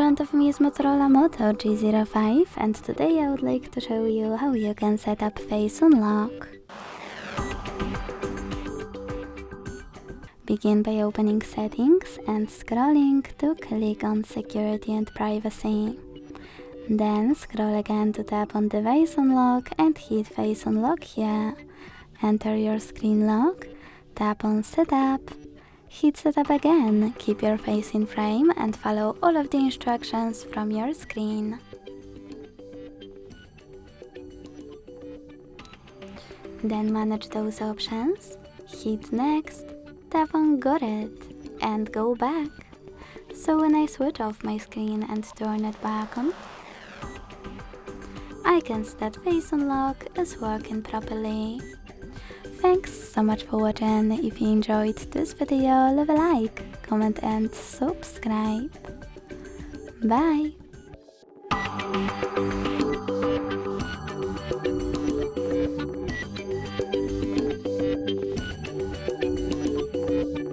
front of me is Motorola Moto G05, and today I would like to show you how you can set up face unlock. Begin by opening settings and scrolling to click on security and privacy. Then scroll again to tap on device unlock and hit face unlock here. Enter your screen lock, tap on setup. Hit setup again, keep your face in frame and follow all of the instructions from your screen. Then manage those options, hit next, tap on got it and go back. So when I switch off my screen and turn it back on, I can see that face unlock is working properly. Thanks so much for watching. If you enjoyed this video, leave a like, comment and subscribe. Bye!